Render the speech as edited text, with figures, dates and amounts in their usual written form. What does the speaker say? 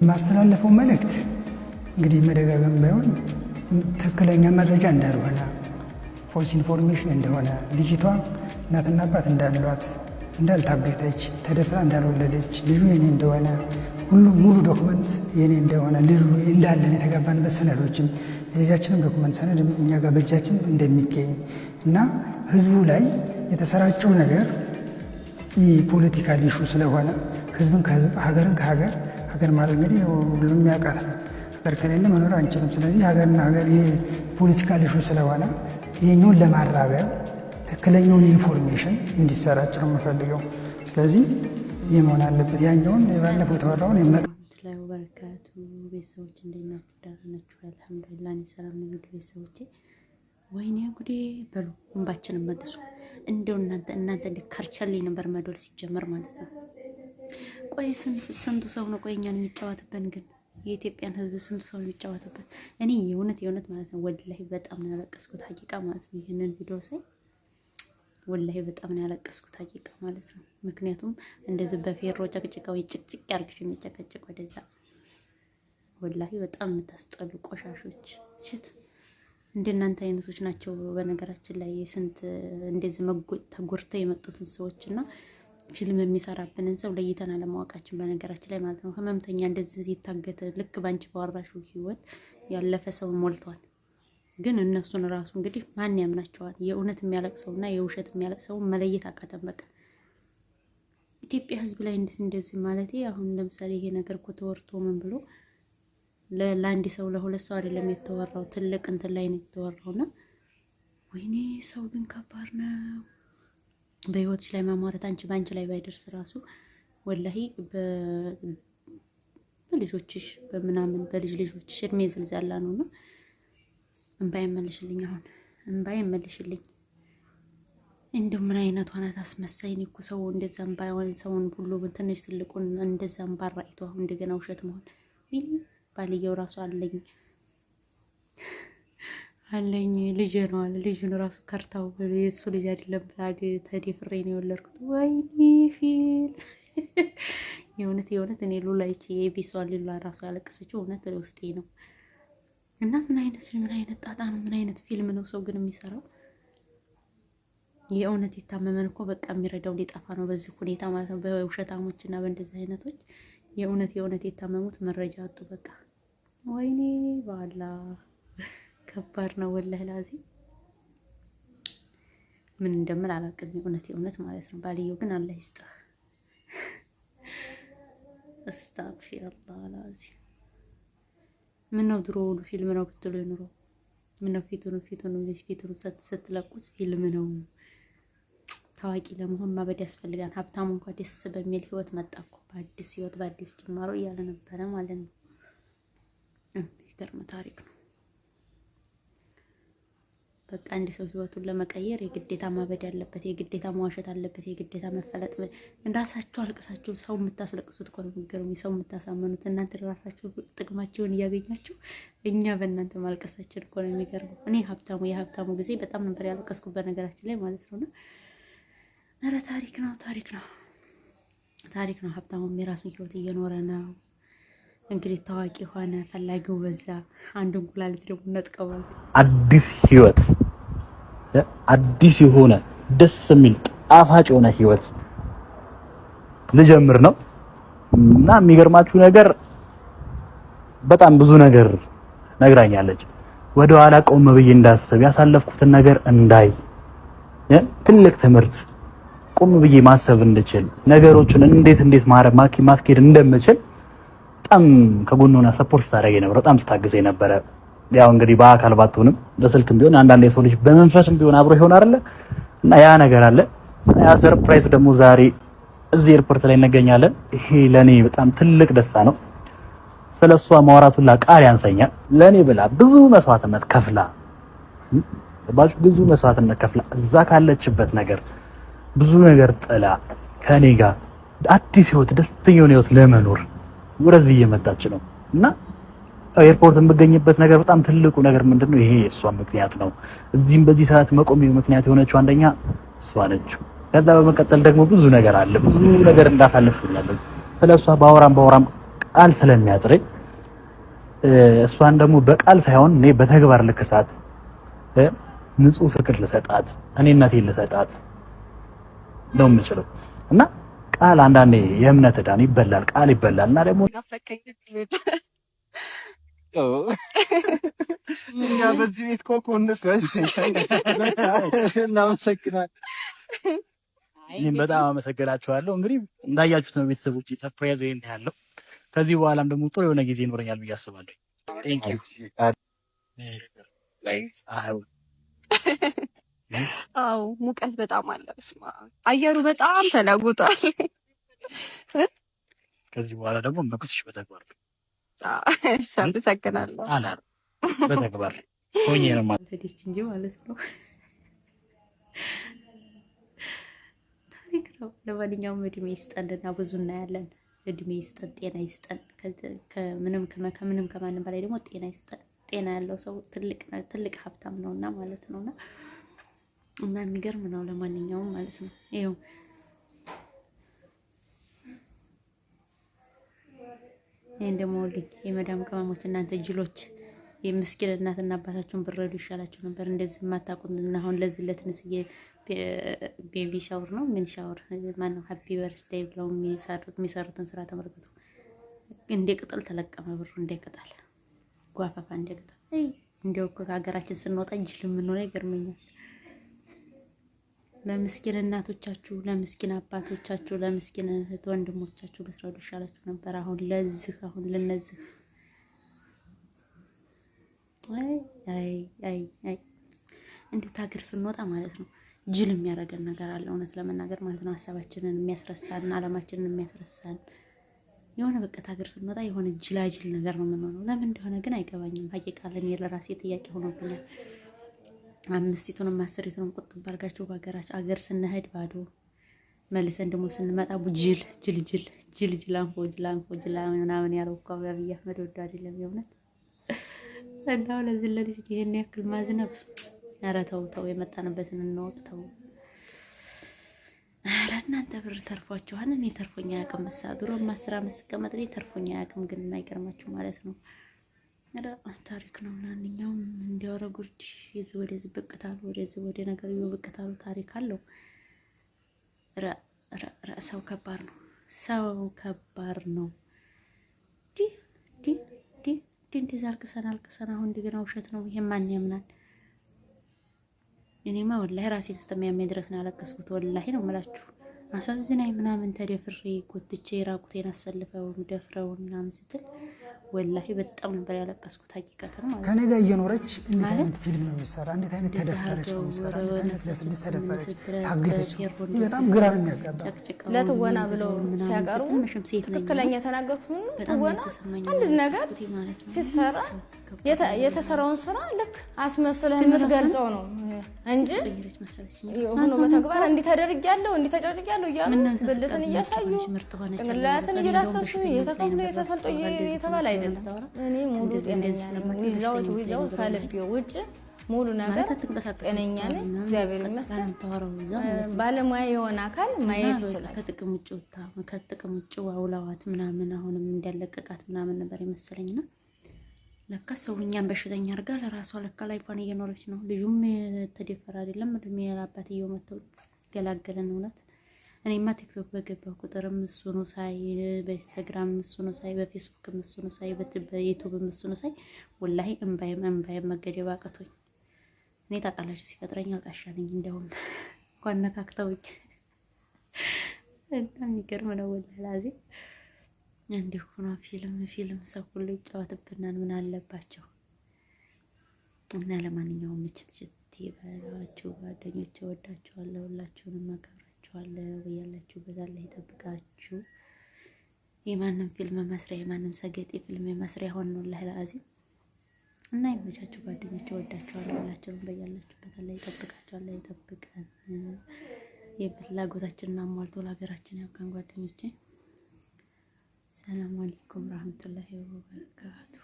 ማስተላለፈው መልእክት እንግዲህ መደጋገም ባይሆን ትክክለኛ መረጃ እንዳልሆነ ፎልስ ኢንፎርሜሽን እንደሆነ ልጅቷ እናትና አባት እንዳሏት እንዳልታገተች ተደፍራ እንዳልወለደች ልጁ የኔ እንደሆነ ሁሉም ሙሉ ዶክመንት የኔ እንደሆነ ልጁ እንዳለን የተጋባንበት ሰነዶችም የልጃችንም ዶክመንት ሰነድ እኛ ጋር በእጃችን እንደሚገኝ እና ህዝቡ ላይ የተሰራጨው ነገር የፖለቲካል ኢሹ ስለሆነ ህዝብን ከህዝብ ሀገርን ከሀገር ሀገር ማለት እንግዲህ ሁሉም ያውቃት ሀገር ከሌለ መኖር አንችልም። ስለዚህ ሀገርና ሀገር ይሄ ፖለቲካል ኢሹ ስለሆነ ይሄኛውን ለማራገብ ትክክለኛውን ኢንፎርሜሽን እንዲሰራጭ ነው የምፈልገው። ስለዚህ ይህ መሆን አለበት። ያኛውን ባለፈው የተወራውን ላይ ወበረካቱ ቤተሰቦች እንዴት ናችሁ? ደህና ናችሁ? አልሐምዱሊላህ እኔ ሰላም ነኝ። ቤተሰቦቼ ወይኔ ጉዴ በሉ እንባችንን መልሱ። እንደው እናንተ እንደ ካርቻሌ ነበር መዶል ሲጀመር ማለት ነው። ቆይ ስንቱ ሰው ነው ቆይ እኛን የሚጫወትብን? ግን የኢትዮጵያን ህዝብ ስንቱ ሰው የሚጫወትብን? እኔ የእውነት ማለት ነው ወላሂ በጣም ነው ያለቀስኩት ሀቂቃ ማለት ነው። ይሄንን ቪዲዮ ሳይ ወላሂ በጣም ነው ያለቀስኩት ሀቂቃ ማለት ነው። ምክንያቱም እንደዚህ በፌሮ ጨቅጭቀው ይጭቅጭቅ ያርግሽ የሚጨቀጭቅ ወደዛ ወላሂ በጣም የምታስጠሉ ቆሻሾች ሽት እንደናንተ አይነቶች ናቸው። በነገራችን ላይ ስንት እንደዚህ ተጎርተው የመጡትን ሰዎችና ፊልም የሚሰራብንን ሰው ለይተን አለማወቃችን በነገራችን ላይ ማለት ነው። ህመምተኛ እንደዚህ የታገተ ልክ ባንቺ ባወራሹ ህይወት ያለፈ ሰው ሞልቷል። ግን እነሱን ራሱ እንግዲህ ማን ያምናቸዋል? የእውነት የሚያለቅሰውና የውሸት የሚያለቅሰው መለየት አቃተን። በቃ ኢትዮጵያ ህዝብ ላይ እንደዚህ ማለት አሁን ለምሳሌ ይሄ ነገር እኮ ተወርቶ ምን ብሎ ለአንድ ሰው ለሁለት ሰው አይደለም የተወራው፣ ትልቅ እንትን ላይ ነው የተወራውና ወይኔ ሰው ግን ከባድ ነው። በህይወትሽ ላይ ማማረት አንቺ ባንቺ ላይ ባይደርስ ራሱ ወላሂ በልጆችሽ በምናምን በልጆችሽ እድሜ ዝልዛላ ነውና እንባይ መልሽልኝ። አሁን እንባይ መልሽልኝ። እንደው ምን አይነቷ ናት አስመሳይ ነው እኮ ሰው እንደዛ እንባይ ሰውን ሁሉ ትንሽ ትልቁን እንደዛ እንባራ አይቶ አሁን እንደገና ውሸት መሆን ባልየው ራሱ አለኝ ልጅ ነው አለ። ልጁን ራሱ ከርታው የሱ ልጅ አይደለም ብላድ ተደፍሬ ነው የወለድኩት። ወይኔ ፊል የእውነት እኔ ሉላይቺ የቢሷን ሉላ ራሱ ያለቀሰችው እውነት ውስጤ ነው። እና ምን አይነት ጣጣ ነው? ምን አይነት ፊልም ነው ሰው ግን የሚሰራው? የእውነት የታመመን እኮ በቃ የሚረዳው ሊጠፋ ነው በዚህ ሁኔታ ማለት ነው። በውሸታሞችና በእንደዚህ አይነቶች የእውነት የታመሙት መረጃ አጡ በቃ። ወይኔ ባላ ከባድ ነው ወላሂ ላዚ ምን እንደምል አላውቅም። የእውነት ማለት ነው። ባልየው ግን አላህ ይስጥህ። አስታግፊሩላህ ላዚ ምን ነው ድሮ ፊልም ነው ብትሉ ይኖር ምን ነው ፊቱን ስትለቁት ፊልም ነው። ታዋቂ ለመሆን ማበድ ያስፈልጋል። ሀብታሙ እንኳን ደስ በሚል ህይወት መጣኩ በአዲስ ህይወት በአዲስ ጅማሮ እያለ ነበረ ማለት ነው። ይገርም ታሪክ ነው። በቃ አንድ ሰው ህይወቱን ለመቀየር የግዴታ ማበድ ያለበት፣ የግዴታ መዋሸት አለበት፣ የግዴታ መፈለጥ። እንዳሳችሁ አልቅሳችሁ ሰው የምታስለቅሱት እኮ ነው የሚገርም። ሰው የምታሳመኑት እናንተ ራሳችሁ ጥቅማችሁን እያገኛችሁ እኛ በእናንተ ማልቀሳችን እኮ ነው የሚገርመው። እኔ የሀብታሙ ጊዜ በጣም ነበር ያለቀስኩት በነገራችን ላይ ማለት ነውና ኧረ ታሪክ ነው። ሀብታሙም የራሱን ህይወት እየኖረ ነው። እንግዲህ ታዋቂ ሆነ፣ ፈላጊው በዛ። አንዱን ኩላሊት ደግሞ ነጥቀዋል። አዲስ ህይወት፣ አዲስ የሆነ ደስ የሚል ጣፋጭ የሆነ ህይወት ልጀምር ነው እና የሚገርማችሁ ነገር በጣም ብዙ ነገር ነግራኛለች። ወደ ኋላ ቆም ብዬ እንዳስብ ያሳለፍኩትን ነገር እንዳይ ትልቅ ትምህርት ቆም ብዬ ማሰብ እንድችል ነገሮችን እንዴት ማስኬድ እንደምችል በጣም ከጎንና ሰፖርት ታደርገኝ ነበር። በጣም ስታግዘኝ ነበር። ያው እንግዲህ በአካል ባትሆንም በስልክም ቢሆን አንዳንድ የሰው ልጅ በመንፈስም ቢሆን አብሮ ይሆን አይደለ? እና ያ ነገር አለ። ያ ሰርፕራይዝ ደግሞ ዛሬ እዚህ ኤርፖርት ላይ እንገኛለን። ይሄ ለኔ በጣም ትልቅ ደስታ ነው። ስለሷ ማውራቱላ ቃል ያንሰኛል። ለኔ ብላ ብዙ መስዋዕትነት ከፍላ እዛ ካለችበት ነገር ብዙ ነገር ጥላ ከኔ ጋር አዲስ ህይወት ደስተኛ ህይወት ለመኖር ወደዚህ እየመጣች ነው እና ኤርፖርት የምገኝበት ነገር በጣም ትልቁ ነገር ምንድነው? ይሄ እሷ ምክንያት ነው። እዚህም በዚህ ሰዓት መቆም ምክንያት የሆነችው አንደኛ እሷ ነች። ከዛ በመቀጠል ደግሞ ብዙ ነገር አለ። ብዙ ነገር እንዳሳልፍኛለሁ። ስለሷ ባወራም ቃል ስለሚያጥረኝ እሷን ደግሞ በቃል ሳይሆን እኔ በተግባር ልክሳት ንጹህ ፍቅር ልሰጣት እኔነቴን ልሰጣት ነው የምችለው። እና ቃል አንዳንዴ የእምነት ዕዳን ይበላል፣ ቃል ይበላል። እና ደግሞ እኛ በዚህ ቤት ኮኮነት እናመሰግናለን። እኔም በጣም አመሰግናችኋለሁ። እንግዲህ እንዳያችሁት ነው ቤተሰቦች ሰርፕራይዝ ይሄን ያለው። ከዚህ በኋላም ደግሞ ጥሩ የሆነ ጊዜ ይኖረኛል ብዬ አስባለሁ። ቴንክ ዩ። አዎ ሙቀት በጣም አለ። በስመ አብ አየሩ በጣም ተለውጧል። ከዚህ በኋላ ደግሞ መኩስሽ በተግባር እሺ፣ አመሰግናለሁ። አላር በተግባር ሆኜ ነው ማለት እንጂ ማለት ነው። ታሪክ ነው። ለማንኛውም እድሜ ይስጠንና ብዙ እናያለን። እድሜ ይስጠን፣ ጤና ይስጠን። ከምንም ከማንም በላይ ደግሞ ጤና ይስጠን። ጤና ያለው ሰው ትልቅ ሀብታም ነውና ማለት ነውና እና የሚገርም ነው። ለማንኛውም ማለት ነው ይኸው ይሄን ደግሞ ልጅ የመዳም ቅመሞች እናንተ ጅሎች የምስኪን እናትና አባታችሁን ብረዱ ይሻላችሁ ነበር። እንደዚህ የማታውቁት እና አሁን ለዚህ ለትንስዬ ቤቢ ሻወር ነው ምን ሻወር ማነው ሃፒ በርዝዴይ ብለው የሚሰሩትን ስራ ተመልከቱ። እንደ ቅጠል ተለቀመ ብሩ እንደ ቅጠል ጓፋፋ እንደ ቅጠል። እንደው ከሀገራችን ስንወጣ ጅል የምንሆነ ይገርመኛል። ለምስኪን እናቶቻችሁ፣ ለምስኪን አባቶቻችሁ፣ ለምስኪን እህት ወንድሞቻችሁ ብትረዱ ይሻላችሁ ነበር። አሁን ለነዚህ አይ እንዴት ሀገር ስንወጣ ማለት ነው ጅል የሚያደርገን ነገር አለ። እውነት ለመናገር ማለት ነው ሀሳባችንን የሚያስረሳን አለማችንን የሚያስረሳን የሆነ በቃ ሀገር ስንወጣ የሆነ ጅላጅል ነገር ነው የምንሆነው። ለምን እንደሆነ ግን አይገባኝም። ሀቂቃለን ለራሴ ጥያቄ ሆኖብኛል። 5ቱንም 10ቱንም ቁጥብ አድርጋችሁ በሀገራችን አገር ስንሄድ ባዶ መልሰን ደግሞ ስንመጣ ጅል አንፎ ምናምን ያለው እኮ አብይ አህመድ ወዶ አይደለም የእውነት እንዳው ለዚህ ለልጅ ይሄን ያክል ማዝነብ። ኧረ ተው የመጣንበትን እንወቅ። ተው ኧረ እናንተ ብር ተርፏችኋል። እኔ ተርፎኛ አያውቅም። ድሮ 10 ዓመት ስቀመጥ እኔ ተርፎኛ አያውቅም። ግን የማይገርማችሁ ማለት ነው ታሪክ ነው። ማንኛውም እንዲያወራ ጉርድ የዚህ ወደዚህ ብቅታሉ ወደዚህ ወደ ነገር ብቅታሉ ታሪክ አለው። ሰው ከባድ ነው። ሰው ከባድ ነው። እንደዛ አልቅሰን አሁን እንደገና ውሸት ነው ይሄ ማን ያምናል? እኔማ ወላሂ ራሴን እስከሚያመኝ ድረስ ነው ያለቀስኩት። ወላሂ ነው የምላችሁ። አሳዝናኝ ምናምን ተደፍሬ ጎትቼ ራቁቴን አሰልፈው ደፍረው ምናምን ስትል ወላሂ በጣም ነበር ያለቀስኩት። ሀቂቀተን ማለት ከኔ ጋር እየኖረች እንዴት አይነት ፊልም ነው የሚሰራ? እንዴት አይነት ተደፈረች ነው የሚሰራ? ለስድስት ተደፈረች ታገተች። በጣም ግራ ነው የሚያጋባ። ለትወና ብለው ሲያቀርቡ ትክክለኛ የተናገሩት ትወና አንድ ነገር ሲሰራ የተሰራውን ስራ ልክ አስመስለህ የምትገልጸው ነው እንጂ ሆኖ በተግባር እንዲህ ተደርጊያለሁ እንዲህ ተጨጭጊያለሁ እያሉ ብልትን እያሳዩ ጭንቅላትን እየዳሰሱ የተፈልጦ የተባለ አይደለም። እኔ ሙሉ ጤነኛ ነኝ። ዊዛው ከልቤው ውጭ ሙሉ ነገር ጤነኛ ነኝ። እግዚአብሔር ይመስገን። ባለሙያ የሆነ አካል ማየት ይችላል። ከጥቅም ውጭ አውላዋት ምናምን አሁንም እንዳለቀቃት ምናምን ነበር የመሰለኝና ለካ ሰው እኛን በሽተኛ አድርጋ ለራሷ ለካ ላይፏን እየኖረች ነው። ልጁም ተደፈረ አይደለም እድሜ ያላባትየው መተው ገላገለን። እውነት እኔማ ቲክቶክ በገባሁ ቁጥርም እሱኑ ሳይ፣ በኢንስታግራም እሱኑ ሳይ፣ በፌስቡክም እሱኑ ሳይ፣ በዩቲዩብም እሱኑ ሳይ ወላሂ እምባይም መገደብ አቅቶኝ። እኔ ታውቃላችሁ ሲፈጥረኝ አልቃሻ ነኝ። እንደውም እንኳን ነካክተውኝ እና የሚገርም ነው ወላሂ ላዚ እንዲሁ ነው። ፊልም ሰው ሁሉ ይጫወትብናል። ምን አለባቸው? እና ለማንኛውም ምችት ይበላችሁ ጓደኞቼ፣ ወዳችኋለሁ። ሁላችሁንም አከብራችኋለሁ። በያላችሁበት አላህ ይጠብቃችሁ። የማንም ፊልም መስሪያ የማንም ሰገጤ ፊልም መስሪያ ሆኖ ነው ለአዚም እና ይመቻችሁ ጓደኞቼ፣ ወዳችኋለሁ። ሁላችሁንም በያላችሁበት አላህ ይጠብቃችሁ፣ አላህ ይጠብቀን። የፍላጎታችንን አሟልቶ ለሀገራችን ያብቃን ጓደኞቼ። ሰላም አለይኩም ወራህመቱላሂ ወበረካቱ።